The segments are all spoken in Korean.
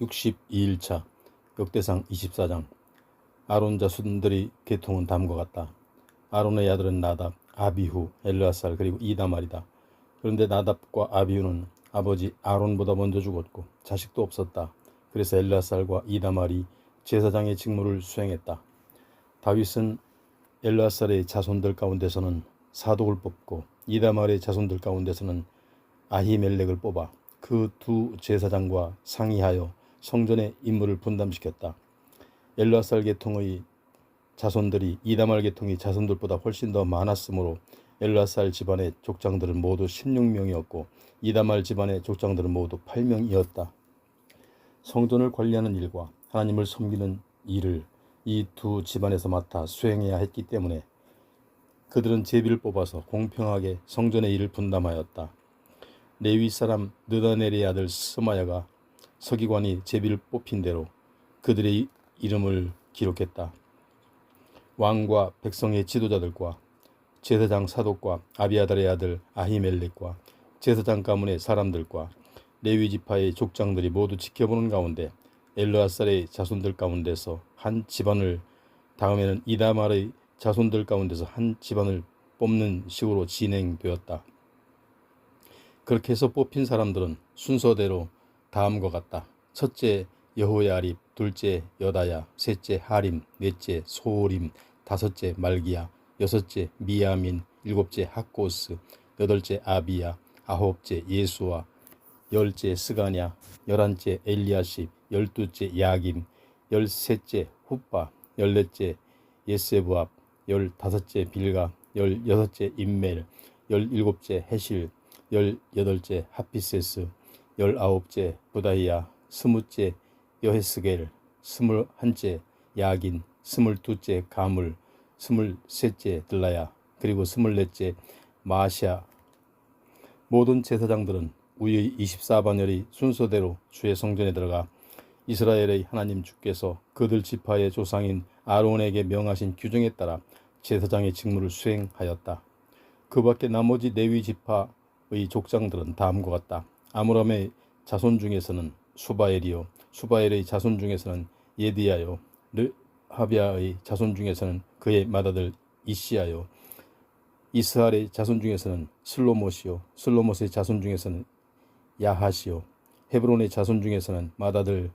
62일차 역대상 24장. 아론 자손들의 계통은 다음과 같다. 아론의 아들은 나답, 아비후, 엘르아살 그리고 이다말이다. 그런데 나답과 아비후는 아버지 아론보다 먼저 죽었고 자식도 없었다. 그래서 엘르아살과 이다말이 제사장의 직무를 수행했다. 다윗은 엘르아살의 자손들 가운데서는 사독을 뽑고 이다말의 자손들 가운데서는 아히멜렉을 뽑아 그 두 제사장과 상의하여 성전의 임무를 분담시켰다. 엘르아살 계통의 자손들이 이다말 계통의 자손들보다 훨씬 더 많았으므로 엘르아살 집안의 족장들은 모두 16명이었고 이다말 집안의 족장들은 모두 8명이었다. 성전을 관리하는 일과 하나님을 섬기는 일을 이 두 집안에서 맡아 수행해야 했기 때문에 그들은 제비를 뽑아서 공평하게 성전의 일을 분담하였다. 레위 사람 느다넬의 아들 스마야가 서기관이 제비를 뽑힌 대로 그들의 이름을 기록했다. 왕과 백성의 지도자들과 제사장 사독과 아비아달의 아들 아히멜렉과 제사장 가문의 사람들과 레위 지파의 족장들이 모두 지켜보는 가운데 엘르아살의 자손들 가운데서 한 집안을, 다음에는 이다말의 자손들 가운데서 한 집안을 뽑는 식으로 진행되었다. 그렇게 해서 뽑힌 사람들은 순서대로 다음과 같다. 첫째 여호야립, 둘째 여다야, 셋째 하림, 넷째 소림, 다섯째 말기야, 여섯째 미야민, 일곱째 학고스, 여덟째 아비야, 아홉째 예수와, 열째 스가냐, 열한째 엘리야십, 열두째 야김, 열셋째 훗바, 열넷째 예세부압, 열다섯째 빌가, 열여섯째 임멜, 열일곱째 해실, 열여덟째 하피세스, 열아홉째 부다히야, 스무째 여헤스겔, 스물한째 야긴, 스물두째 가물, 스물셋째 들라야, 그리고 스물넷째 마샤. 모든 제사장들은 우의 24반열이 순서대로 주의 성전에 들어가 이스라엘의 하나님 주께서 그들 지파의 조상인 아론에게 명하신 규정에 따라 제사장의 직무를 수행하였다. 그 밖에 나머지 레위 지파의 족장들은 다음과 같다. 아므람의 자손 중에서는 수바엘이요, 수바엘의 자손 중에서는 예디야요, 르하비아의 자손 중에서는 그의 맏아들 이시야요, 이스할의 자손 중에서는 슬로못이요, 슬로못의 자손 중에서는 야하시요, 헤브론의 자손 중에서는 맏아들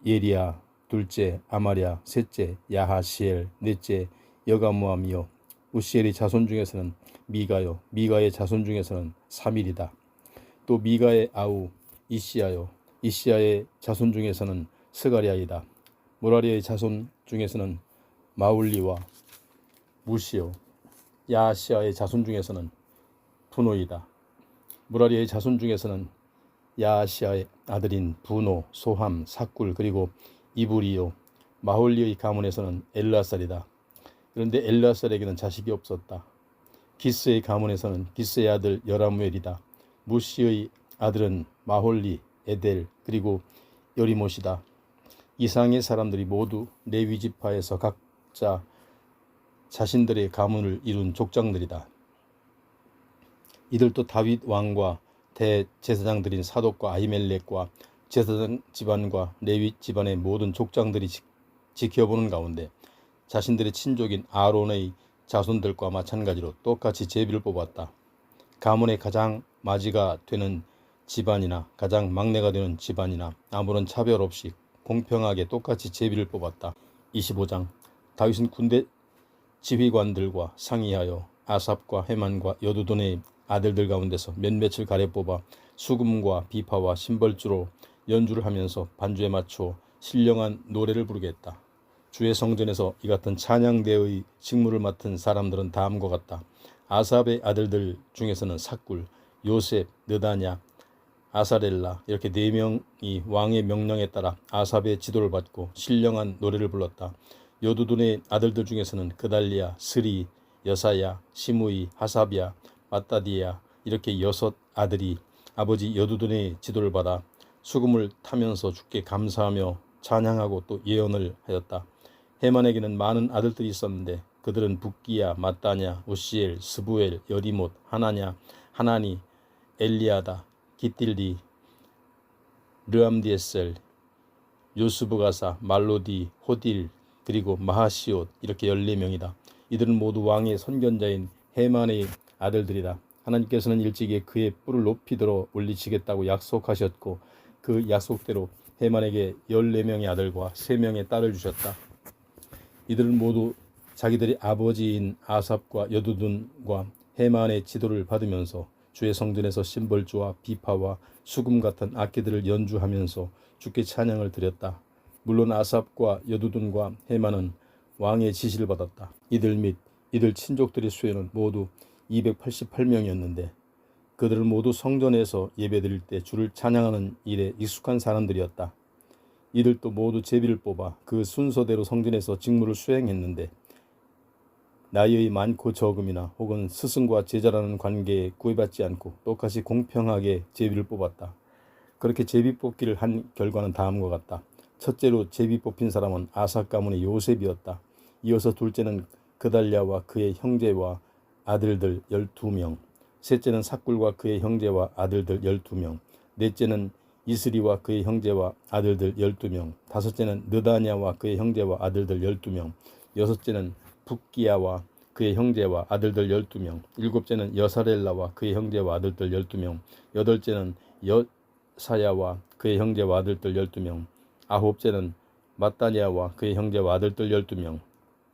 예리야, 둘째 아마랴, 셋째 야하시엘, 넷째 여가무암이요, 우시엘의 자손 중에서는 미가요, 미가의 자손 중에서는 사밀이다. 또 미가의 아우 이시야요, 이시야의 자손 중에서는 스가랴이다. 무라리의 자손 중에서는 마울리와 무시요, 야시아의 자손 중에서는 분노이다. 무라리의 자손 중에서는 야시아의 아들인 분노, 소함, 사꿀, 그리고 이브리요, 마홀리의 가문에서는 엘르아살이다. 그런데 엘르아살에게는 자식이 없었다. 기스의 가문에서는 기스의 아들 여라무엘이다. 무시의 아들은 마홀리, 에델, 그리고 여리못이다. 이상의 사람들이 모두 레위 지파에서 각자 자신들의 가문을 이룬 족장들이다. 이들도 다윗 왕과 대제사장들인 사독과 아히멜렉과 제사장 집안과 레위 집안의 모든 족장들이 지켜보는 가운데 자신들의 친족인 아론의 자손들과 마찬가지로 똑같이 제비를 뽑았다. 가문의 가장 맞이가 되는 집안이나 가장 막내가 되는 집안이나 아무런 차별 없이 공평하게 똑같이 제비를 뽑았다. 25장. 다윗은 군대 지휘관들과 상의하여 아삽과 헤만과 여두돈의 아들들 가운데서 몇몇을 가려 뽑아 수금과 비파와 심벌주로 연주를 하면서 반주에 맞춰 신령한 노래를 부르게 했다. 주의 성전에서 이 같은 찬양대의 직무를 맡은 사람들은 다음과 같다. 아삽의 아들들 중에서는 사꿀, 요셉, 느다냐, 아사렐라, 이렇게 4명이 왕의 명령에 따라 아삽의 지도를 받고 신령한 노래를 불렀다. 여두둔의 아들들 중에서는 그달리야, 스리, 여사야, 시므이, 하사비야, 마따디야, 이렇게 6 아들이 아버지 여두둔의 지도를 받아 수금을 타면서 주께 감사하며 찬양하고 또 예언을 하였다. 헤만에게는 많은 아들들이 있었는데 그들은 붓기야, 마따냐, 우시엘, 스부엘, 여리못, 하나냐, 하나니, 엘리아다, 기틸리, 르암디에셀, 요스브가사, 말로디, 호딜, 그리고 마하시옷 이렇게 14명이다. 이들은 모두 왕의 선견자인 헤만의 아들들이다. 하나님께서는 일찍이 그의 뿔을 높이 들어 올리시겠다고 약속하셨고 그 약속대로 헤만에게 14명의 아들과 3명의 딸을 주셨다. 이들은 모두 자기들의 아버지인 아삽과 여두둔과 헤만의 지도를 받으면서 주의 성전에서 심벌주와 비파와 수금 같은 악기들을 연주하면서 주께 찬양을 드렸다. 물론 아삽과 여두둔과 헤만은 왕의 지시를 받았다. 이들 및 이들 친족들의 수에는 모두 288명이었는데 그들은 모두 성전에서 예배드릴 때 주를 찬양하는 일에 익숙한 사람들이었다. 이들도 모두 제비를 뽑아 그 순서대로 성전에서 직무를 수행했는데 나이의 많고 적음이나 혹은 스승과 제자라는 관계에 구애받지 않고 똑같이 공평하게 제비를 뽑았다. 그렇게 제비 뽑기를 한 결과는 다음과 같다. 첫째로 제비 뽑힌 사람은 아삭 가문의 요셉이었다. 이어서 둘째는 그달랴와 그의 형제와 아들들 12명, 셋째는 삭굴과 그의 형제와 아들들 12명, 넷째는 이스리와 그의 형제와 아들들 12명, 다섯째는 느다냐와 그의 형제와 아들들 12명, 여섯째는 붓기야와 그의 형제와 아들들 12명, 일곱째는 여사렐라와 그의 형제와 아들들 12명, 여덟째는 여사야와 그의 형제와 아들들 12명, 아홉째는 마따냐와 그의 형제와 아들들 12명,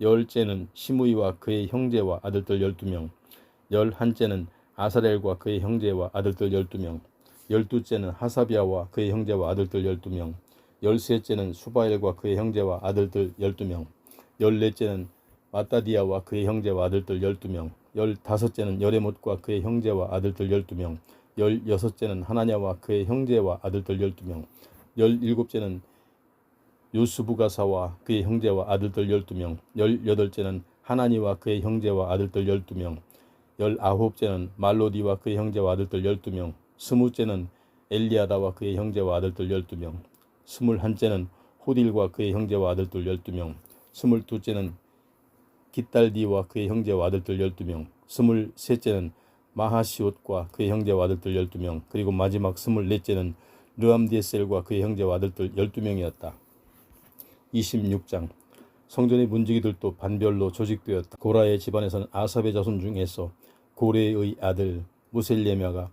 열째는 시므이와 그의 형제와 아들들 12명, 열한째는 아사렐과 그의 형제와 아들들 12명, 열두째는 하사비아와 그의 형제와 아들들 12명, 열셋째는 수바엘과 그의 형제와 아들들 12명, 열넷째는 마따디아와 그의 형제와 아들들 12명, 열다섯째는 여레못과 그의 형제와 아들들 12명, 열여섯째는 하나냐와 그의 형제와 아들들 12명, 열일곱째는 요스부가사와 그의 형제와 아들들 12명, 열여덟째는 하나니와 그의 형제와 아들들 12명, 열아홉째는 말로디와 그의 형제와 아들들 12명, 스무째는 엘리아다와 그의 형제와 아들들 12명, 스물한째는 호딜과 그의 형제와 아들들 12명, 스물두째는 깃달디와 그의 형제와 아들들 12명, 스물셋째는 마하시옷과 그의 형제와 아들들 12명, 그리고 마지막 스물넷째는 르암디에셀과 그의 형제와 아들들 12명이었다. 26장 성전의 문지기들도 반별로 조직되었다. 고라의 집안에서는 아삽의 자손 중에서 고레의 아들 무셀레메가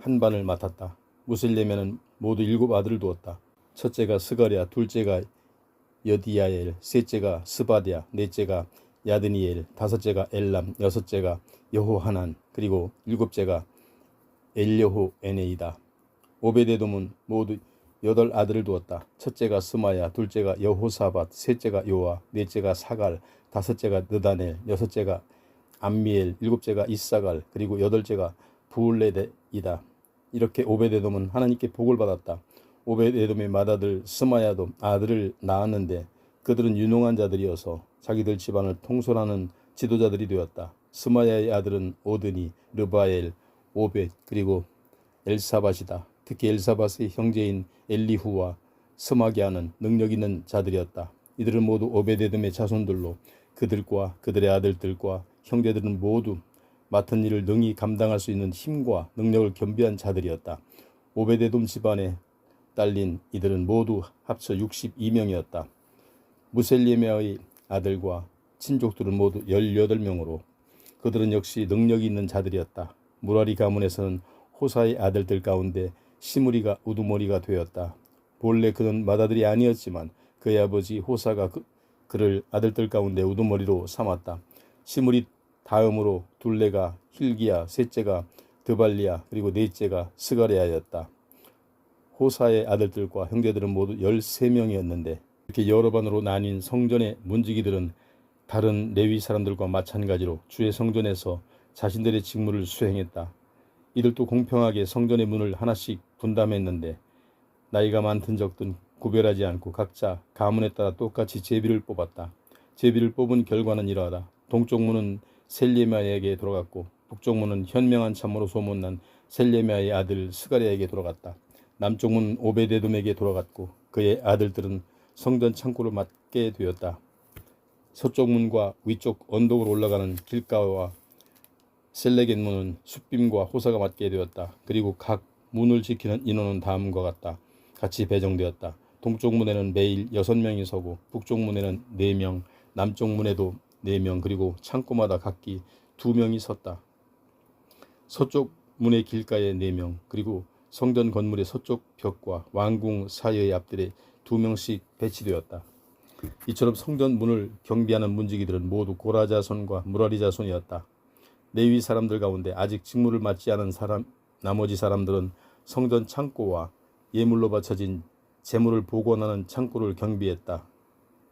한 반을 맡았다. 무셀레메는 모두 7 아들을 두었다. 첫째가 스가랴, 둘째가 여디야엘, 셋째가 스바디아, 넷째가 야드니엘, 다섯째가 엘람, 여섯째가 여호하난, 그리고 일곱째가 엘여호에네이다. 오베데돔은 모두 8 아들을 두었다. 첫째가 스마야, 둘째가 여호사밧, 셋째가 요아, 넷째가 사갈, 다섯째가 느다넬, 여섯째가 암미엘, 일곱째가 이사갈, 그리고 여덟째가 부울레데이다. 이렇게 오베데돔은 하나님께 복을 받았다. 오베데돔의 맏아들 스마야도 아들을 낳았는데 그들은 유능한 자들이어서 자기들 집안을 통솔하는 지도자들이 되었다. 스마야의 아들은 오드니, 르바엘, 오벳, 그리고 엘사밧이다. 특히 엘사밧의 형제인 엘리후와 스마기아는 능력 있는 자들이었다. 이들은 모두 오베데돔의 자손들로 그들과 그들의 아들들과 형제들은 모두 맡은 일을 능히 감당할 수 있는 힘과 능력을 겸비한 자들이었다. 오베데돔 집안에 딸린 이들은 모두 합쳐 62명이었다. 무셀레메의 아들과 친족들은 모두 18명으로 그들은 역시 능력이 있는 자들이었다. 무라리 가문에서는 호사의 아들들 가운데 시므리가 우두머리가 되었다. 본래 그는 맏아들이 아니었지만 그의 아버지 호사가 그를 아들들 가운데 우두머리로 삼았다. 시므리 다음으로 둘레가 힐기야, 셋째가 드발리야, 그리고 넷째가 스가랴였다. 호사의 아들들과 형제들은 모두 13명이었는데 이렇게 여러 반으로 나뉜 성전의 문지기들은 다른 레위 사람들과 마찬가지로 주의 성전에서 자신들의 직무를 수행했다. 이들도 공평하게 성전의 문을 하나씩 분담했는데 나이가 많든 적든 구별하지 않고 각자 가문에 따라 똑같이 제비를 뽑았다. 제비를 뽑은 결과는 이러하다. 동쪽 문은 셀레미야에게 돌아갔고 북쪽 문은 현명한 참으로 소문난 셀레미야의 아들 스가랴에게 돌아갔다. 남쪽 문은 오베데돔에게 돌아갔고 그의 아들들은 성전 창고를 맡게 되었다. 서쪽 문과 위쪽 언덕으로 올라가는 길가와 셀레겟 문은 숫빔과 호사가 맡게 되었다. 그리고 각 문을 지키는 인원은 다음과 같이 배정되었다. 동쪽 문에는 매일 6명이 서고 북쪽 문에는 4명, 남쪽 문에도 4명, 그리고 창고마다 각기 2명이 섰다. 서쪽 문의 길가에 4명, 그리고 성전 건물의 서쪽 벽과 왕궁 사이의 앞들에 2명씩 배치되었다. 이처럼 성전 문을 경비하는 문지기들은 모두 고라 자손과 무라리 자손이었다. 레위 사람들 가운데 아직 직무를 맡지 않은 나머지 사람들은 성전 창고와 예물로 바쳐진 재물을 보관하는 창고를 경비했다.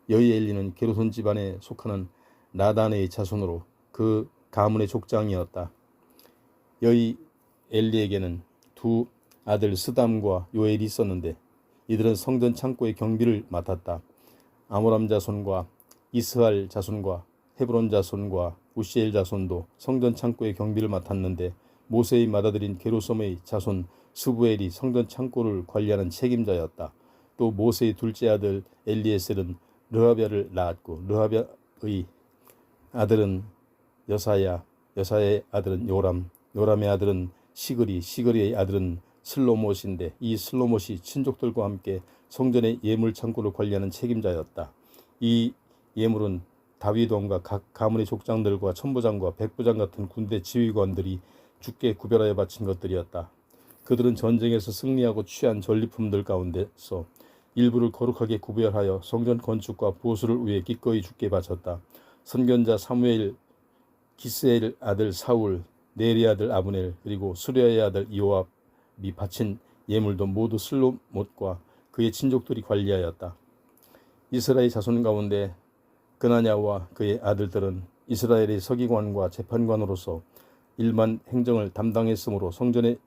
여이엘리는 게르손 집안에 속하는 나단의 자손으로 그 가문의 족장이었다. 여이엘리에게는 2 아들 스담과 요엘이 있었는데 이들은 성전 창고의 경비를 맡았다. 아모람 자손과 이스할 자손과 헤브론 자손과 우시엘 자손도 성전 창고의 경비를 맡았는데 모세의 맏아들인 게르솜의 자손 스부엘이 성전 창고를 관리하는 책임자였다. 또 모세의 둘째 아들 엘리에셀은 르하비아를 낳았고 르하비아의 아들은 여사야, 여사야의 아들은 요람, 요람의 아들은 시그리, 시그리의 아들은 슬로못인데 이 슬로못이 친족들과 함께 성전의 예물 창고를 관리하는 책임자였다. 이 예물은 다윗 왕과 각 가문의 족장들과 천부장과 백부장 같은 군대 지휘관들이 주께 구별하여 바친 것들이었다. 그들은 전쟁에서 승리하고 취한 전리품들 가운데서 일부를 거룩하게 구별하여 성전 건축과 보수를 위해 기꺼이 주께 바쳤다. 선견자 사무엘, 기스엘 아들 사울, 네리 아들 아브넬, 그리고 수레아의 아들 요압이 바친 예물도 모두 슬로못과 그의 친족들이 관리하였다. 이스라엘 자손 가운데 그나냐와 그의 아들들은 이스라엘의 서기관과 재판관으로서 일반 행정을 담당했으므로 성전의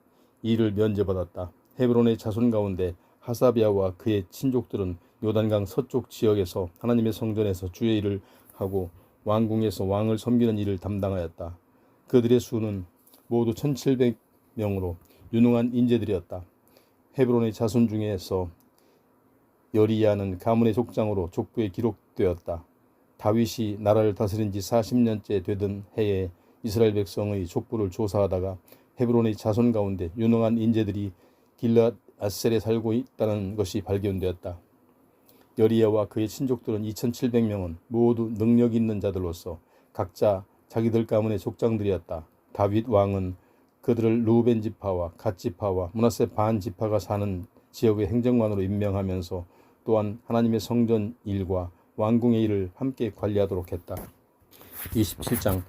일을 면제받았다. 헤브론의 자손 가운데 하사비아와 그의 친족들은 요단강 서쪽 지역에서 하나님의 성전에서 주의 일을 하고 왕궁에서 왕을 섬기는 일을 담당하였다. 그들의 수는 모두 1700명으로 유능한 인재들이었다. 헤브론의 자손 중에서 여리야는 가문의 족장으로 족보에 기록되었다. 다윗이 나라를 다스린 지 40년째 되던 해에 이스라엘 백성의 족보를 조사하다가 헤브론의 자손 가운데 유능한 인재들이 길앗 아셀에 살고 있다는 것이 발견되었다. 여리야와 그의 친족들은 2700명은 모두 능력 있는 자들로서 각자 자기들 가문의 족장들이었다. 다윗 왕은 그들을 루벤 지파와 갓 지파와 므낫세 반 지파가 사는 지역의 행정관으로 임명하면서 또한 하나님의 성전 일과 왕궁의 일을 함께 관리하도록 했다. 27장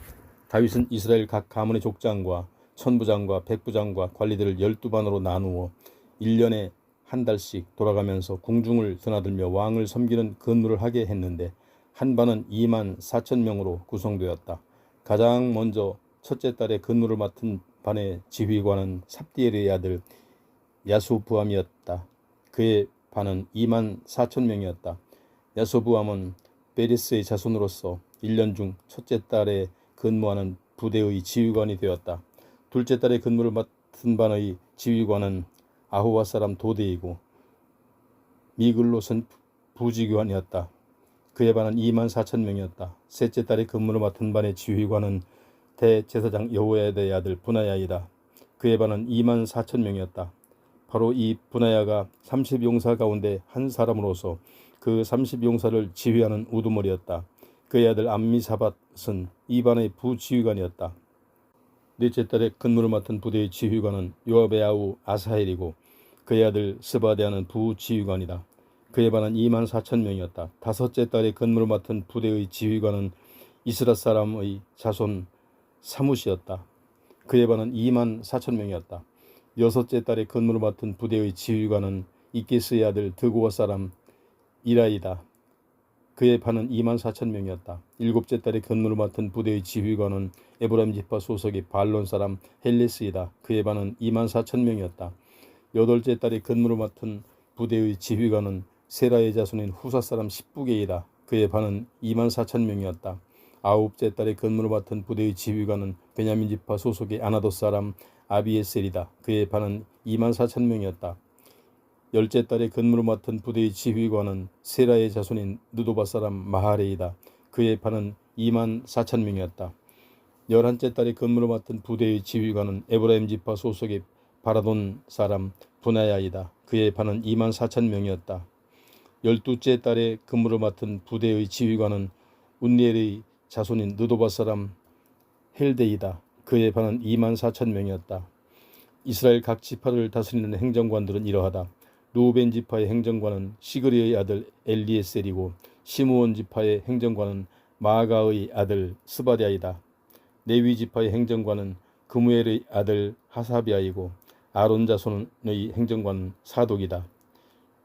다윗은 이스라엘 각 가문의 족장과 천부장과 백부장과 관리들을 12반으로 나누어 1년에 한 달씩 돌아가면서 궁중을 드나들며 왕을 섬기는 근무를 하게 했는데 한 반은 24,000명으로 구성되었다. 가장 먼저 첫째 달에 근무를 맡은 반의 지휘관은 삽디엘의 아들 야소부암이었다. 그의 반은 24,000명이었다. 야소부암은 베레스의 자손으로서 1년 중 첫째 달에 근무하는 부대의 지휘관이 되었다. 둘째 달에 근무를 맡은 반의 지휘관은 아호와 사람 도데이고 미글롯은 부지휘관이었다. 그의 반은 24,000명이었다. 셋째 달에 근무를 맡은 반의 지휘관은 대제사장 여호야다의 아들 분하야이다. 그의 반은 24,000명이었다. 바로 이 분하야가 30용사 가운데 한 사람으로서 그 30용사를 지휘하는 우두머리였다. 그의 아들 암미사밧은 이 반의 부지휘관이었다. 넷째 달에 근무를 맡은 부대의 지휘관은 요압의 아우 아사헬이고 그의 아들 스바데아는 부지휘관이다. 그의 반은 24,000명이었다. 다섯째 달에 근무를 맡은 부대의 지휘관은 이스라 사람의 자손 사무시였다. 그의 반은 24,000명이었다. 여섯째 달에 근무를 맡은 부대의 지휘관은 이케스의 아들 드고와 사람 이라이다. 그의 반은 24,000명이었다. 일곱째 달에 근무를 맡은 부대의 지휘관은 에브라임 지파 소속의 발론 사람 헬레스이다. 그의 반은 24,000명이었다. 여덟째 달에 근무를 맡은 부대의 지휘관은 세라의 자손인 후사 사람 십부게이다. 그의 반은 24,000명이었다. 아홉째 달에 근무를 맡은 부대의 지휘관은 베냐민 지파 소속의 아나도 사람 아비에셀이다. 그의 반은 24,000명이었다. 열째 달에 근무를 맡은 부대의 지휘관은 세라의 자손인 느도바 사람 마하레이다. 그의 반은 24,000명이었다. 열한째 달에 근무를 맡은 부대의 지휘관은 에브라임 지파 소속의 바라돈 사람 분하야이다. 그의 반은 24,000명이었다. 12째 달에 근무를 맡은 부대의 지휘관은 운니엘의 자손인 느도바 사람 헬데이다. 그의 반은 24,000명이었다. 이스라엘 각 지파를 다스리는 행정관들은 이러하다. 루벤 지파의 행정관은 시그리의 아들 엘리에셀이고 시므온 지파의 행정관은 마아가의 아들 스바랴이다. 레위 지파의 행정관은 그무엘의 아들 하사비아이고 아론 자손의 행정관은 사독이다.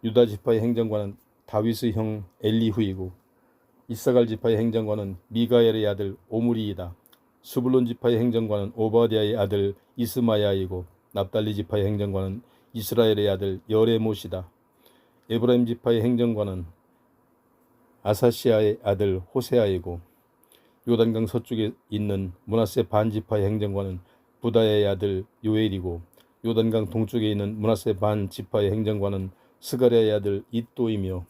유다 지파의 행정관은 다윗의 형 엘리후이고 이사갈 지파의 행정관은 미가엘의 아들 오므리이다. 수불론 지파의 행정관은 오바댜의 아들 이스마야이고 납달리 지파의 행정관은 이스라엘의 아들 여레못이다. 에브라임 지파의 행정관은 아사시아의 아들 호세아이고 요단강 서쪽에 있는 므낫세 반 지파의 행정관은 부다의 아들 요엘이고 요단강 동쪽에 있는 므낫세 반 지파의 행정관은 스가랴의 아들 id도이며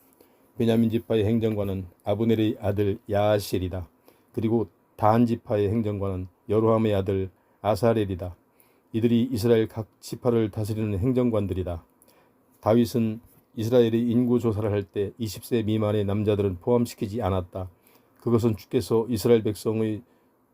베냐민 지파의 행정관은 아브넬의 아들 야하실이다. 그리고 단 지파의 행정관은 여로함의 아들 아사렐이다. 이들이 이스라엘 각 지파를 다스리는 행정관들이다. 다윗은 이스라엘의 인구 조사를 할 때 20세 미만의 남자들은 포함시키지 않았다. 그것은 주께서 이스라엘 백성의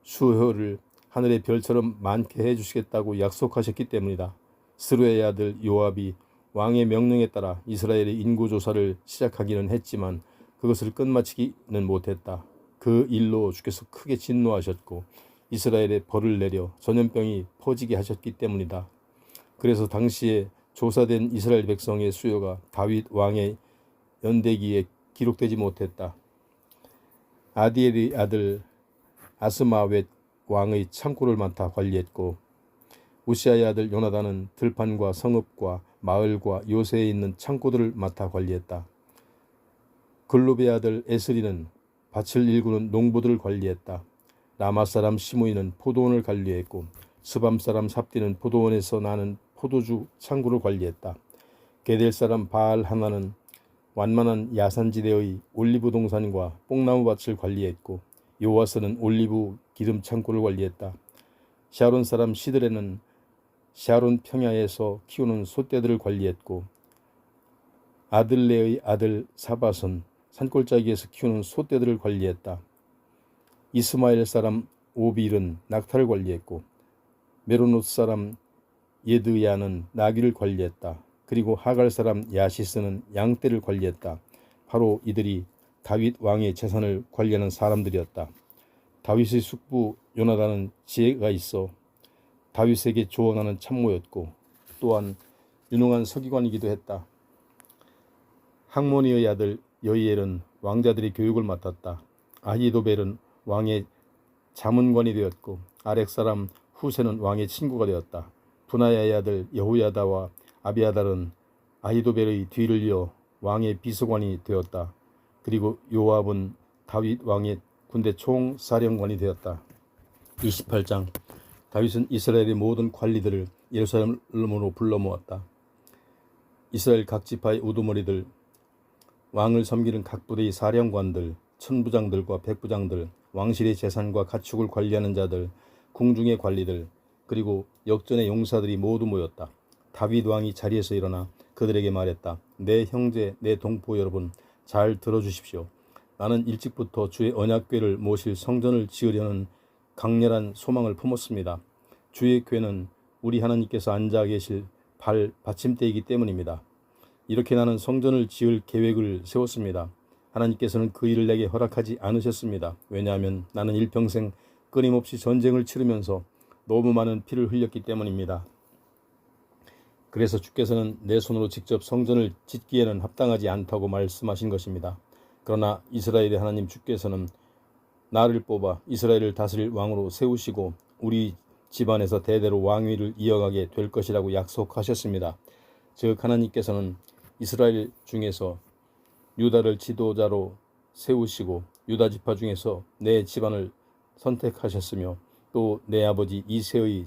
수효를 하늘의 별처럼 많게 해주시겠다고 약속하셨기 때문이다. 스루의 아들 요압이 왕의 명령에 따라 이스라엘의 인구 조사를 시작하기는 했지만 그것을 끝마치기는 못했다. 그 일로 주께서 크게 진노하셨고 이스라엘에 벌을 내려 전염병이 퍼지게 하셨기 때문이다. 그래서 당시에 조사된 이스라엘 백성의 수요가 다윗 왕의 연대기에 기록되지 못했다. 아디엘의 아들 아스마웻 왕의 창고를 맡아 관리했고 우시아의 아들 요나단은 들판과 성읍과 마을과 요새에 있는 창고들을 맡아 관리했다. 글룹의 아들 에스리는 밭을 일구는 농부들을 관리했다. 라마 사람 시므이는 포도원을 관리했고 스밤 사람 삽디는 포도원에서 나는 포도주 창고를 관리했다. 게델 사람 바알 하나는 완만한 야산지대의 올리브 동산과 뽕나무 밭을 관리했고 요아스는 올리브 기름 창고를 관리했다. 샤론 사람 시드레는 샤론 평야에서 키우는 소떼들을 관리했고 아들레의 아들 사밧은 산골짜기에서 키우는 소떼들을 관리했다. 이스마엘 사람 오빌은 낙타를 관리했고 메로노스 사람 예드야는 나귀를 관리했다. 그리고 하갈 사람 야시스는 양떼를 관리했다. 바로 이들이 다윗 왕의 재산을 관리하는 사람들이었다. 다윗의 숙부 요나단은 지혜가 있어 다윗에게 조언하는 참모였고 또한 유능한 서기관이기도 했다. 학모니의 아들 여이엘은 왕자들의 교육을 맡았다. 아히도벨은 왕의 자문관이 되었고 아렉 사람 후세는 왕의 친구가 되었다. 분하야의 아들 여호야다와 아비아달은 아히도벨의 뒤를 이어 왕의 비서관이 되었다. 그리고 요압은 다윗 왕의 군대 총사령관이 되었다. 28장 다윗은 이스라엘의 모든 관리들을 예루살렘으로 불러 모았다. 이스라엘 각 지파의 우두머리들, 왕을 섬기는 각 부대의 사령관들, 천부장들과 백부장들, 왕실의 재산과 가축을 관리하는 자들, 궁중의 관리들, 그리고 역전의 용사들이 모두 모였다. 다윗 왕이 자리에서 일어나 그들에게 말했다. 내 형제, 내 동포 여러분, 잘 들어주십시오. 나는 일찍부터 주의 언약궤를 모실 성전을 지으려는 강렬한 소망을 품었습니다. 주의 궤는 우리 하나님께서 앉아 계실 발 받침대이기 때문입니다. 이렇게 나는 성전을 지을 계획을 세웠습니다. 하나님께서는 그 일을 내게 허락하지 않으셨습니다. 왜냐하면 나는 일평생 끊임없이 전쟁을 치르면서 너무 많은 피를 흘렸기 때문입니다. 그래서 주께서는 내 손으로 직접 성전을 짓기에는 합당하지 않다고 말씀하신 것입니다. 그러나 이스라엘의 하나님 주께서는 나를 뽑아 이스라엘을 다스릴 왕으로 세우시고 우리 집안에서 대대로 왕위를 이어가게 될 것이라고 약속하셨습니다. 즉 하나님께서는 이스라엘 중에서 유다를 지도자로 세우시고 유다 지파 중에서 내 집안을 선택하셨으며 또 내 아버지 이새의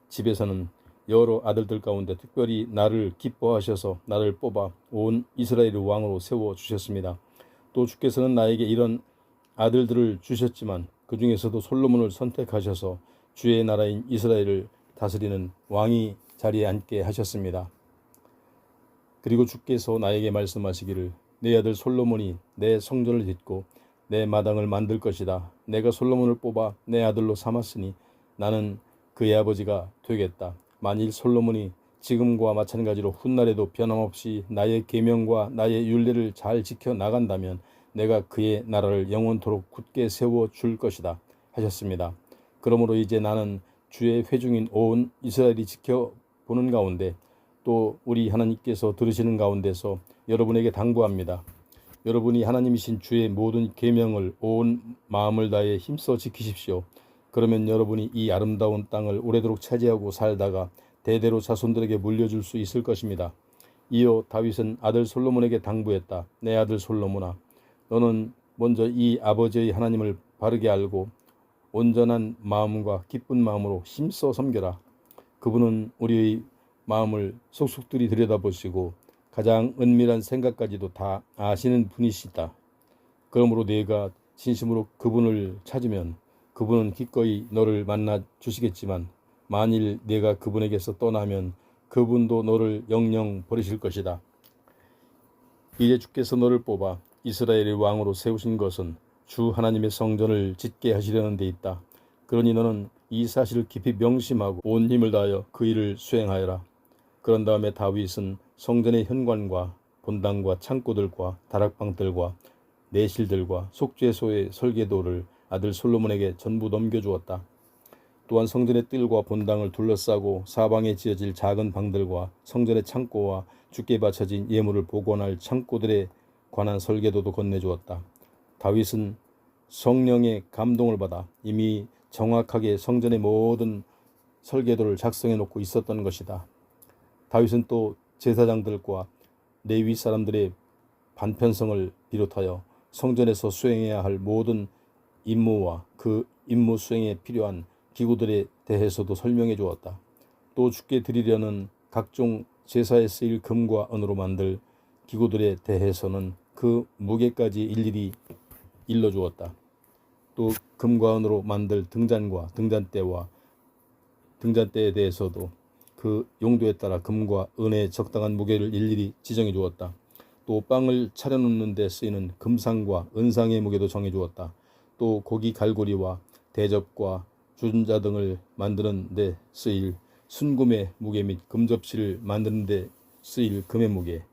집에서는 여러 아들들 가운데 특별히 나를 기뻐하셔서 나를 뽑아 온 이스라엘의 왕으로 세워주셨습니다. 또 주께서는 나에게 이런 아들들을 주셨지만 그 중에서도 솔로몬을 선택하셔서 주의 나라인 이스라엘을 다스리는 왕이 자리에 앉게 하셨습니다. 그리고 주께서 나에게 말씀하시기를 내 아들 솔로몬이 내 성전을 짓고 내 마당을 만들 것이다. 내가 솔로몬을 뽑아 내 아들로 삼았으니 나는 그의 아버지가 되겠다. 만일 솔로몬이 지금과 마찬가지로 훗날에도 변함없이 나의 계명과 나의 율례를 잘 지켜 나간다면 내가 그의 나라를 영원토록 굳게 세워 줄 것이다 하셨습니다. 그러므로 이제 나는 주의 회중인 온 이스라엘이 지켜보는 가운데 또 우리 하나님께서 들으시는 가운데서 여러분에게 당부합니다. 여러분이 하나님이신 주의 모든 계명을 온 마음을 다해 힘써 지키십시오. 그러면 여러분이 이 아름다운 땅을 오래도록 차지하고 살다가 대대로 자손들에게 물려줄 수 있을 것입니다. 이어 다윗은 아들 솔로몬에게 당부했다. 내 아들 솔로몬아, 너는 먼저 이 아버지의 하나님을 바르게 알고 온전한 마음과 기쁜 마음으로 힘써 섬겨라. 그분은 우리의 마음을 속속들이 들여다보시고 가장 은밀한 생각까지도 다 아시는 분이시다. 그러므로 네가 진심으로 그분을 찾으면 그분은 기꺼이 너를 만나 주시겠지만 만일 네가 그분에게서 떠나면 그분도 너를 영영 버리실 것이다. 이제 주께서 너를 뽑아 이스라엘의 왕으로 세우신 것은 주 하나님의 성전을 짓게 하시려는 데 있다. 그러니 너는 이 사실을 깊이 명심하고 온 힘을 다하여 그 일을 수행하여라. 그런 다음에 다윗은 성전의 현관과 본당과 창고들과 다락방들과 내실들과 속죄소의 설계도를 아들 솔로몬에게 전부 넘겨주었다. 또한 성전의 뜰과 본당을 둘러싸고 사방에 지어질 작은 방들과 성전의 창고와 주께 바쳐진 예물을 보관할 창고들에 관한 설계도도 건네주었다. 다윗은 성령의 감동을 받아 이미 정확하게 성전의 모든 설계도를 작성해 놓고 있었던 것이다. 다윗은 또 제사장들과 레위 사람들의 반편성을 비롯하여 성전에서 수행해야 할 모든 임무와 그 임무 수행에 필요한 기구들에 대해서도 설명해 주었다. 또 주께 드리려는 각종 제사에 쓰일 금과 은으로 만들 기구들에 대해서는 그 무게까지 일일이 일러주었다. 또 금과 은으로 만들 등잔과 등잔대와 등잔대에 대해서도 그 용도에 따라 금과 은의 적당한 무게를 일일이 지정해 주었다. 또 빵을 차려놓는 데 쓰이는 금상과 은상의 무게도 정해 주었다. 또 고기 갈고리와 대접과 주전자 등을 만드는 데 쓰일 순금의 무게 및 금접시를 만드는 데 쓰일 금의 무게,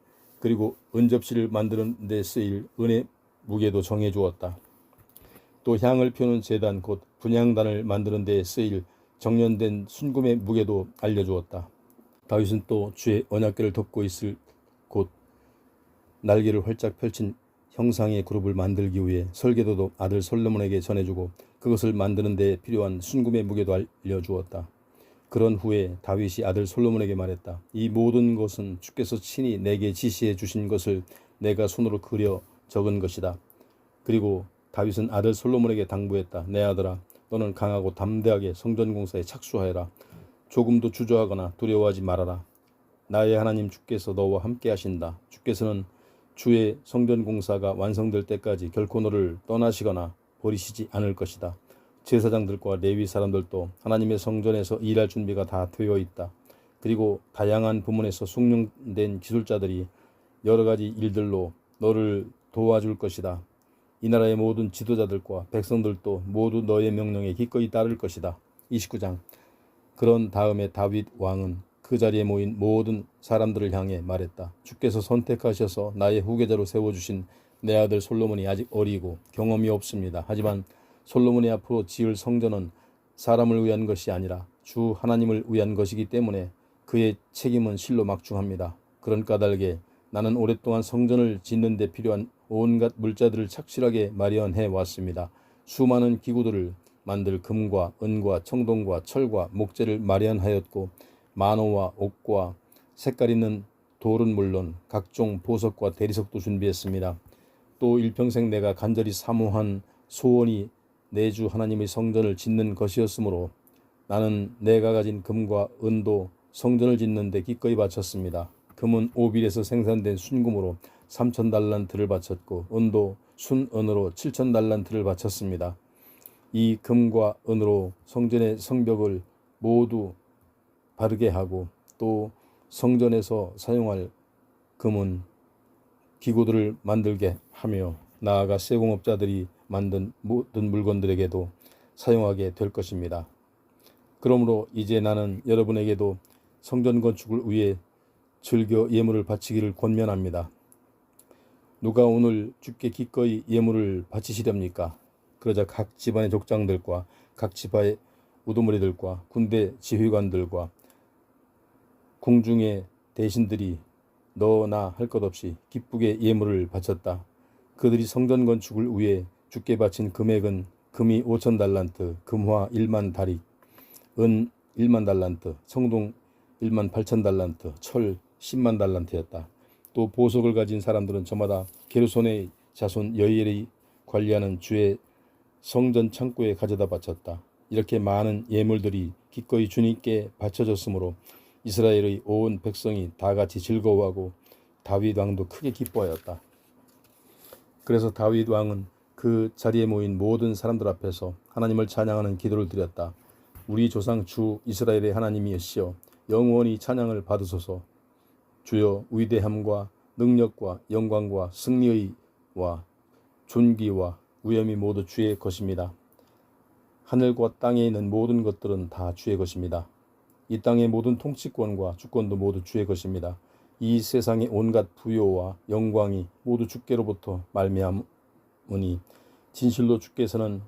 그리고 은접시를 만드는 데 쓰일 은의 무게도 정해 주었다. 또 향을 피우는 제단 곧 분향단을 만드는 데 쓰일 정련된 순금의 무게도 알려주었다. 다윗은 또 주의 언약궤를 덮고 있을 곳 날개를 활짝 펼친 형상의 그룹을 만들기 위해 설계도도 아들 솔로몬에게 전해주고 그것을 만드는 데 필요한 순금의 무게도 알려주었다. 그런 후에 다윗이 아들 솔로몬에게 말했다. 이 모든 것은 주께서 친히 내게 지시해 주신 것을 내가 손으로 그려 적은 것이다. 그리고 다윗은 아들 솔로몬에게 당부했다. 내 아들아, 너는 강하고 담대하게 성전 공사에 착수하여라. 조금도 주저하거나 두려워하지 말아라. 나의 하나님 주께서 너와 함께 하신다. 주께서는 주의 성전 공사가 완성될 때까지 결코 너를 떠나시거나 버리시지 않을 것이다. 제사장들과 레위 사람들도 하나님의 성전에서 일할 준비가 다 되어 있다. 그리고 다양한 부문에서 숙련된 기술자들이 여러 가지 일들로 너를 도와줄 것이다. 이 나라의 모든 지도자들과 백성들도 모두 너의 명령에 기꺼이 따를 것이다. 29장. 그런 다음에 다윗 왕은 그 자리에 모인 모든 사람들을 향해 말했다. 주께서 선택하셔서 나의 후계자로 세워주신 내 아들 솔로몬이 아직 어리고 경험이 없습니다. 하지만 솔로몬이 앞으로 지을 성전은 사람을 위한 것이 아니라 주 하나님을 위한 것이기 때문에 그의 책임은 실로 막중합니다. 그런 까닭에 나는 오랫동안 성전을 짓는 데 필요한 온갖 물자들을 착실하게 마련해 왔습니다. 수많은 기구들을 만들 금과 은과 청동과 철과 목재를 마련하였고 만호와 옥과 색깔 있는 돌은 물론 각종 보석과 대리석도 준비했습니다. 또 일평생 내가 간절히 사모한 소원이 내 주 하나님의 성전을 짓는 것이었으므로 나는 내가 가진 금과 은도 성전을 짓는 데 기꺼이 바쳤습니다. 금은 오빌에서 생산된 순금으로 3,000달란트를 바쳤고 은도 순은으로 7,000달란트를 바쳤습니다. 이 금과 은으로 성전의 성벽을 모두 바르게 하고 또 성전에서 사용할 금은 기구들을 만들게 하며 나아가 세공업자들이 만든 모든 물건들에게도 사용하게 될 것입니다. 그러므로 이제 나는 여러분에게도 성전 건축을 위해 즐겨 예물을 바치기를 권면합니다. 누가 오늘 주께 기꺼이 예물을 바치시렵니까? 그러자 각 집안의 족장들과 각 지파의 우두머리들과 군대 지휘관들과 궁중의 대신들이 너나 할 것 없이 기쁘게 예물을 바쳤다. 그들이 성전 건축을 위해 주께 바친 금액은 금이 5,000달란트, 금화 1만 다릭, 은 1만 달란트, 청동 1만 8천 달란트, 철 10만 달란트였다. 또 보석을 가진 사람들은 저마다 게르손의 자손 여이엘이 관리하는 주의 성전 창고에 가져다 바쳤다. 이렇게 많은 예물들이 기꺼이 주님께 바쳐졌으므로 이스라엘의 온 백성이 다 같이 즐거워하고 다윗 왕도 크게 기뻐하였다. 그래서 다윗 왕은 그 자리에 모인 모든 사람들 앞에서 하나님을 찬양하는 기도를 드렸다. 우리 조상 주 이스라엘의 하나님이시여 영원히 찬양을 받으소서. 주여 위대함과 능력과 영광과 승리와 존귀와 위엄이 모두 주의 것입니다. 하늘과 땅에 있는 모든 것들은 다 주의 것입니다. 이 땅의 모든 통치권과 주권도 모두 주의 것입니다. 이 세상의 온갖 부요와 영광이 모두 주께로부터 말미암으니 진실로 주께서는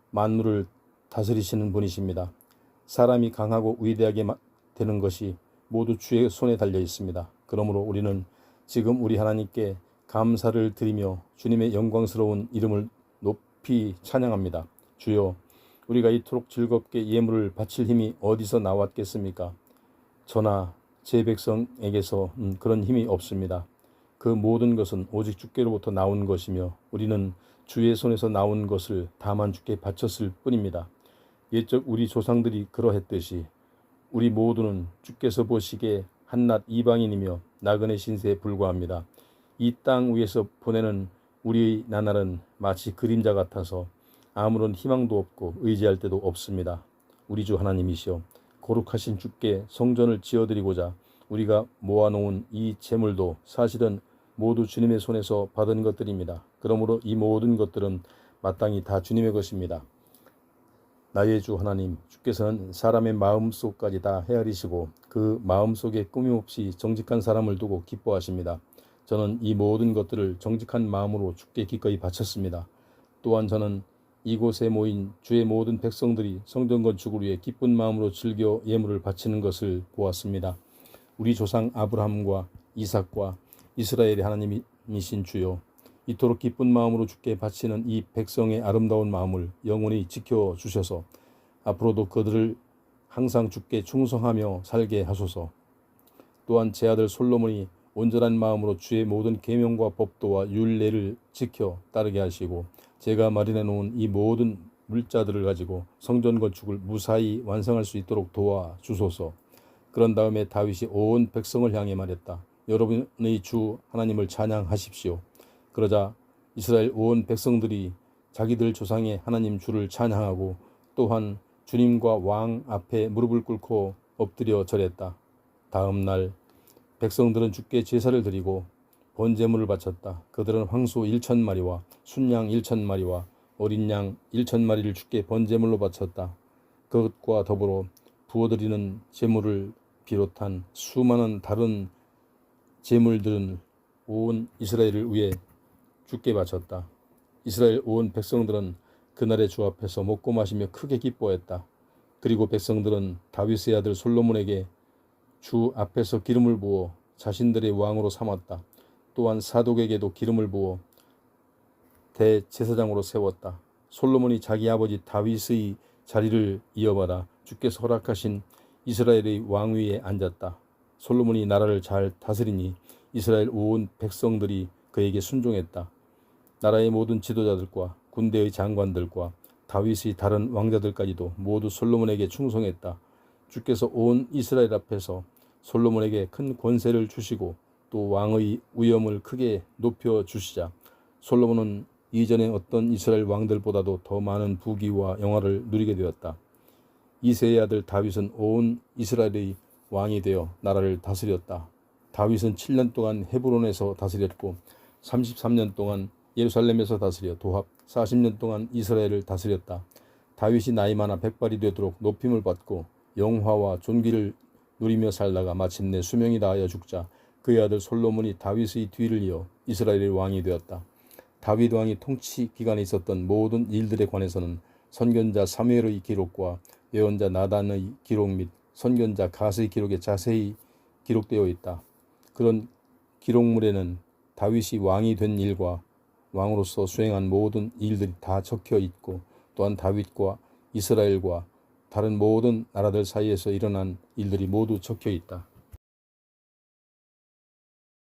만물을 다스리시는 분이십니다. 사람이 강하고 위대하게 되는 것이 모두 주의 손에 달려 있습니다. 그러므로 우리는 지금 우리 하나님께 감사를 드리며 주님의 영광스러운 이름을 높이 찬양합니다. 주여, 우리가 이토록 즐겁게 예물을 바칠 힘이 어디서 나왔겠습니까? 저나 제 백성에게서 그런 힘이 없습니다. 그 모든 것은 오직 주께로부터 나온 것이며 우리는 주의 손에서 나온 것을 다만 주께 바쳤을 뿐입니다. 옛적 우리 조상들이 그러했듯이 우리 모두는 주께서 보시기에 한낱 이방인이며 나그네 신세에 불과합니다. 이 땅 위에서 보내는 우리의 나날은 마치 그림자 같아서 아무런 희망도 없고 의지할 데도 없습니다. 우리 주 하나님이시여, 거룩하신 주께 성전을 지어드리고자 우리가 모아놓은 이 재물도 사실은 모두 주님의 손에서 받은 것들입니다. 그러므로 이 모든 것들은 마땅히 다 주님의 것입니다. 나의 주 하나님, 주께서는 사람의 마음속까지 다 헤아리시고 그 마음속에 꾸밈없이 정직한 사람을 두고 기뻐하십니다. 저는 이 모든 것들을 정직한 마음으로 주께 기꺼이 바쳤습니다. 또한 저는 이곳에 모인 주의 모든 백성들이 성전 건축을 위해 기쁜 마음으로 즐겨 예물을 바치는 것을 보았습니다. 우리 조상 아브라함과 이삭과 이스라엘의 하나님이신 주여, 이토록 기쁜 마음으로 주께 바치는 이 백성의 아름다운 마음을 영원히 지켜주셔서 앞으로도 그들을 항상 주께 충성하며 살게 하소서. 또한 제 아들 솔로몬이 온전한 마음으로 주의 모든 계명과 법도와 율례를 지켜 따르게 하시고 제가 마련해 놓은 이 모든 물자들을 가지고 성전 건축을 무사히 완성할 수 있도록 도와주소서. 그런 다음에 다윗이 온 백성을 향해 말했다. 여러분의 주 하나님을 찬양하십시오. 그러자 이스라엘 온 백성들이 자기들 조상의 하나님 주를 찬양하고 또한 주님과 왕 앞에 무릎을 꿇고 엎드려 절했다. 다음 날 백성들은 주께 제사를 드리고 번제물을 바쳤다. 그들은 황소 1,000마리와 순양 1,000마리와 어린 양 1,000마리를 주께 번제물로 바쳤다. 그것과 더불어 부어드리는 제물을 비롯한 수많은 다른 제물들은 온 이스라엘을 위해 주께 바쳤다. 이스라엘 온 백성들은 그날의 주 앞에서 먹고 마시며 크게 기뻐했다. 그리고 백성들은 다윗의 아들 솔로몬에게 주 앞에서 기름을 부어 자신들의 왕으로 삼았다. 또한 사독에게도 기름을 부어 대제사장으로 세웠다. 솔로몬이 자기 아버지 다윗의 자리를 이어받아 주께서 허락하신 이스라엘의 왕위에 앉았다. 솔로몬이 나라를 잘 다스리니 이스라엘 온 백성들이 그에게 순종했다. 나라의 모든 지도자들과 군대의 장관들과 다윗의 다른 왕자들까지도 모두 솔로몬에게 충성했다. 주께서 온 이스라엘 앞에서 솔로몬에게 큰 권세를 주시고 또 왕의 위엄을 크게 높여 주시자 솔로몬은 이전에 어떤 이스라엘 왕들보다도 더 많은 부귀와 영화를 누리게 되었다. 이새의 아들 다윗은 온 이스라엘의 왕이 되어 나라를 다스렸다. 다윗은 7년 동안 헤브론에서 다스렸고 33년 동안 예루살렘에서 다스려 도합 40년 동안 이스라엘을 다스렸다. 다윗이 나이 많아 백발이 되도록 높임을 받고 영화와 존귀를 누리며 살다가 마침내 수명이 다하여 죽자 그의 아들 솔로몬이 다윗의 뒤를 이어 이스라엘의 왕이 되었다. 다윗 왕이 통치 기간에 있었던 모든 일들에 관해서는 선견자 사무엘의 기록과 예언자 나단의 기록 및 선견자 갓의 기록에 자세히 기록되어 있다. 그런 기록물에는 다윗이 왕이 된 일과 왕으로서 수행한 모든 일들이 다 적혀 있고 또한 다윗과 이스라엘과 다른 모든 나라들 사이에서 일어난 일들이 모두 적혀 있다.